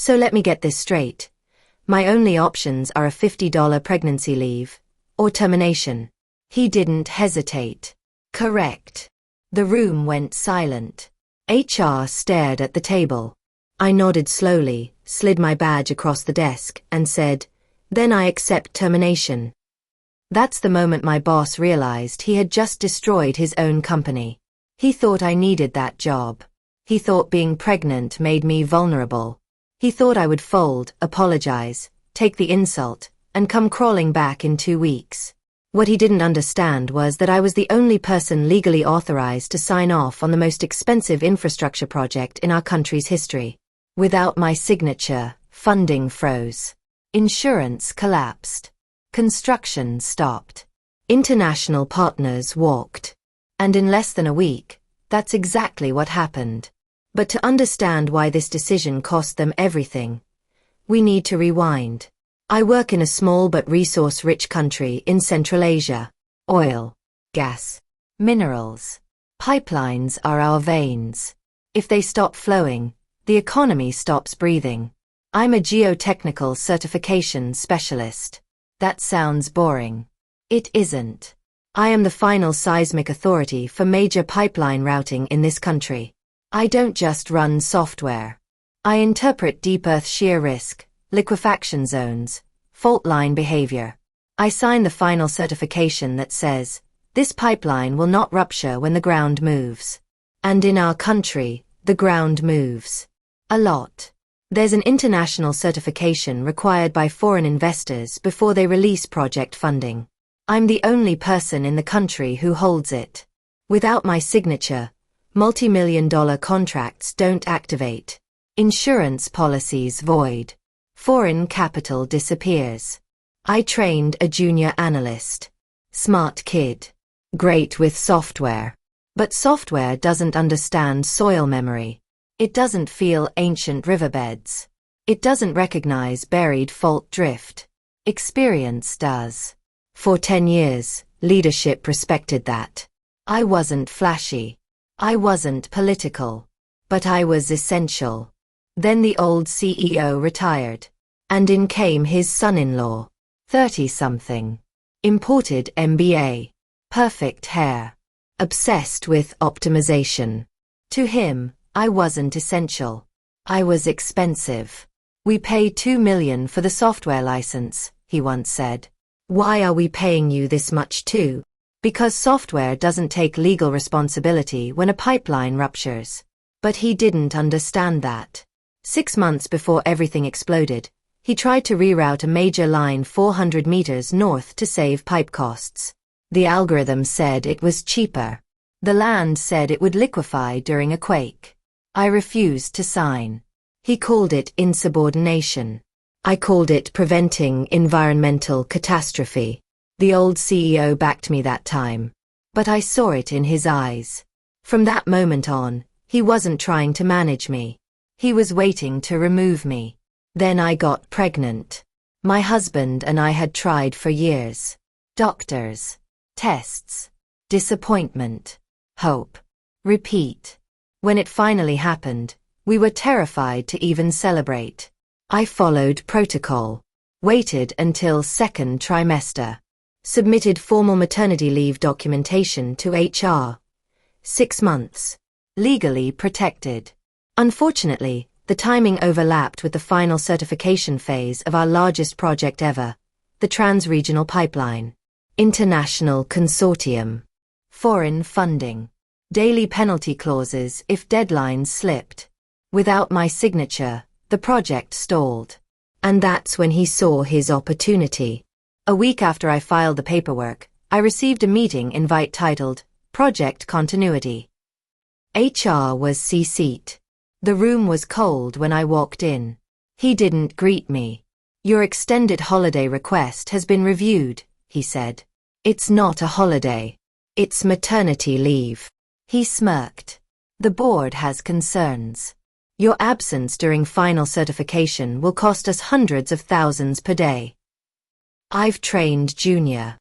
So let me get this straight. My only options are a $50 pregnancy leave or termination. He didn't hesitate. Correct. The room went silent. HR stared at the table. I nodded slowly, slid my badge across the desk, and said, "Then I accept termination." That's the moment my boss realized he had just destroyed his own company. He thought I needed that job. He thought being pregnant made me vulnerable. He thought I would fold, apologize, take the insult, and come crawling back in 2 weeks. What he didn't understand was that I was the only person legally authorized to sign off on the most expensive infrastructure project in our country's history. Without my signature, funding froze. Insurance collapsed. Construction stopped. International partners walked. And in less than a week, that's exactly what happened. But to understand why this decision cost them everything, we need to rewind. I work in a small but resource-rich country in Central Asia. Oil, gas, minerals. Pipelines are our veins. If they stop flowing, the economy stops breathing. I'm a geotechnical certification specialist. That sounds boring. It isn't. I am the final seismic authority for major pipeline routing in this country. I don't just run software. I interpret deep earth shear risk, liquefaction zones, fault line behavior. I sign the final certification that says, this pipeline will not rupture when the ground moves. And in our country, the ground moves. A lot. There's an international certification required by foreign investors before they release project funding. I'm the only person in the country who holds it. Without my signature, multi-million-dollar contracts don't activate. Insurance policies void. Foreign capital disappears. I trained a junior analyst. Smart kid. Great with software. But software doesn't understand soil memory. It doesn't feel ancient riverbeds. It doesn't recognize buried fault drift. Experience does. For 10 years, leadership respected that. I wasn't flashy. I wasn't political. But I was essential. Then the old CEO retired. And in came his son-in-law. 30-something. Imported MBA. Perfect hair. Obsessed with optimization. To him, I wasn't essential. I was expensive. We pay $2 million for the software license, he once said. Why are we paying you this much too? Because software doesn't take legal responsibility when a pipeline ruptures. But he didn't understand that. 6 months before everything exploded, he tried to reroute a major line 400 meters north to save pipe costs. The algorithm said it was cheaper. The land said it would liquefy during a quake. I refused to sign. He called it insubordination. I called it preventing environmental catastrophe. The old CEO backed me that time. But I saw it in his eyes. From that moment on, he wasn't trying to manage me. He was waiting to remove me. Then I got pregnant. My husband and I had tried for years. Doctors. Tests. Disappointment. Hope. Repeat. When it finally happened, we were terrified to even celebrate. I followed protocol. Waited until second trimester. Submitted formal maternity leave documentation to HR. 6 months. Legally protected. Unfortunately, the timing overlapped with the final certification phase of our largest project ever, the Trans-Regional Pipeline. International Consortium. Foreign funding. Daily penalty clauses if deadlines slipped. Without my signature, the project stalled. And that's when he saw his opportunity. A week after I filed the paperwork, I received a meeting invite titled, Project Continuity. HR was CC'd. The room was cold when I walked in. He didn't greet me. Your extended holiday request has been reviewed, he said. It's not a holiday. It's maternity leave. He smirked. The board has concerns. Your absence during final certification will cost us hundreds of thousands per day. I've trained Junior.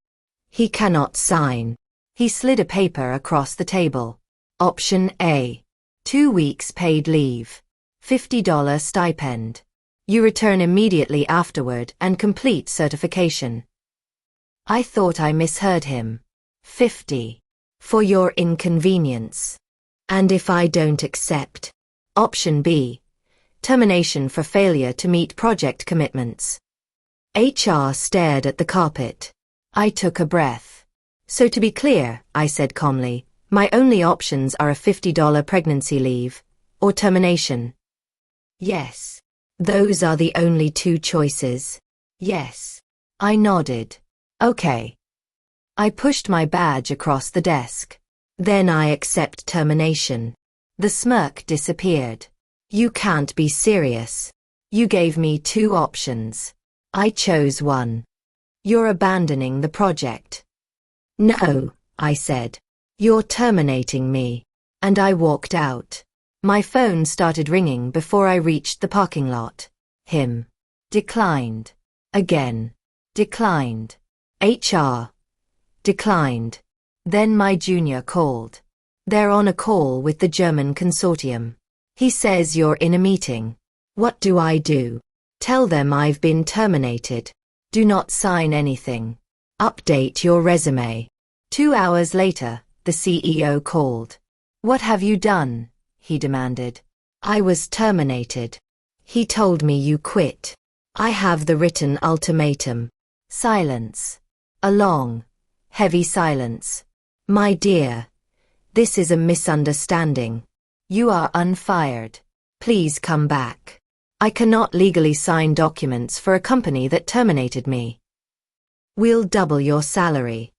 He cannot sign. He slid a paper across the table. Option A. 2 weeks paid leave. $50 stipend. You return immediately afterward and complete certification. I thought I misheard him. 50. For your inconvenience. And if I don't accept? Option B. Termination for failure to meet project commitments. HR stared at the carpet. I took a breath. So to be clear, I said calmly, my only options are a $50 pregnancy leave, or termination. Yes. Those are the only two choices. Yes. I nodded. Okay. I pushed my badge across the desk. Then I accept termination. The smirk disappeared. You can't be serious. You gave me two options. I chose one. You're abandoning the project. No, I said. You're terminating me. And I walked out. My phone started ringing before I reached the parking lot. Him. Declined. Again. Declined. HR. Declined. Then my junior called. They're on a call with the German consortium. He says you're in a meeting. What do I do? Tell them I've been terminated. Do not sign anything. Update your resume. 2 hours later, the CEO called. What have you done? He demanded. I was terminated. He told me you quit. I have the written ultimatum. Silence. A long, heavy silence. My dear, this is a misunderstanding. You are unfired. Please come back. I cannot legally sign documents for a company that terminated me. We'll double your salary.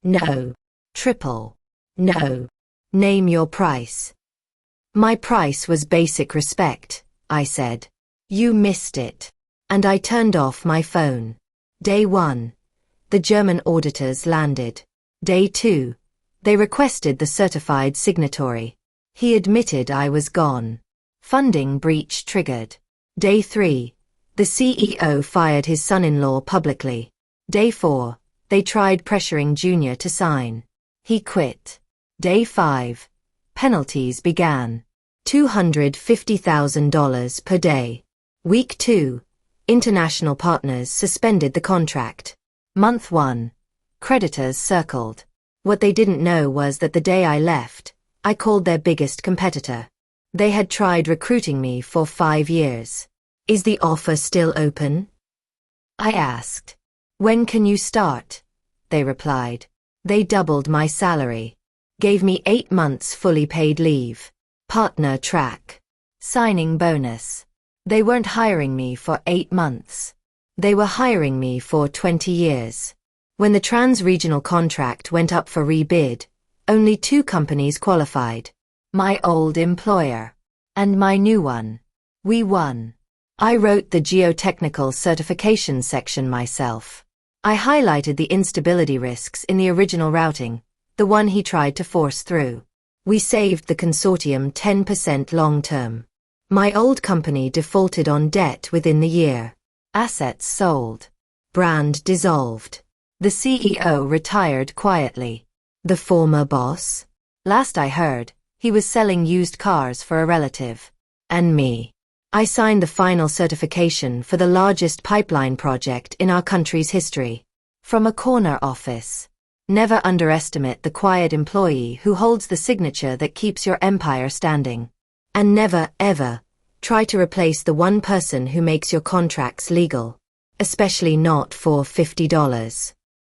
No. Triple. No. Name your price. My price was basic respect, I said. You missed it. And I turned off my phone. Day 1. The German auditors landed. Day 2. They requested the certified signatory. He admitted I was gone. Funding breach triggered. Day 3. The CEO fired his son-in-law publicly. Day 4. They tried pressuring Junior to sign. He quit. Day 5. Penalties began. $250,000 per day. Week 2. International partners suspended the contract. Month 1. Creditors circled. What they didn't know was that the day I left, I called their biggest competitor. They had tried recruiting me for 5 years. Is the offer still open? I asked. When can you start? They replied. They doubled my salary. Gave me 8 months fully paid leave. Partner track. Signing bonus. They weren't hiring me for 8 months. They were hiring me for 20 years. When the trans-regional contract went up for rebid, only 2 companies qualified. My old employer. And my new one. We won. I wrote the geotechnical certification section myself. I highlighted the instability risks in the original routing, the one he tried to force through. We saved the consortium 10% long-term. My old company defaulted on debt within the year. Assets sold. Brand dissolved. The CEO retired quietly. The former boss? Last I heard, he was selling used cars for a relative. And me. I signed the final certification for the largest pipeline project in our country's history. From a corner office. Never underestimate the quiet employee who holds the signature that keeps your empire standing. And never, ever, try to replace the one person who makes your contracts legal. Especially not for $50.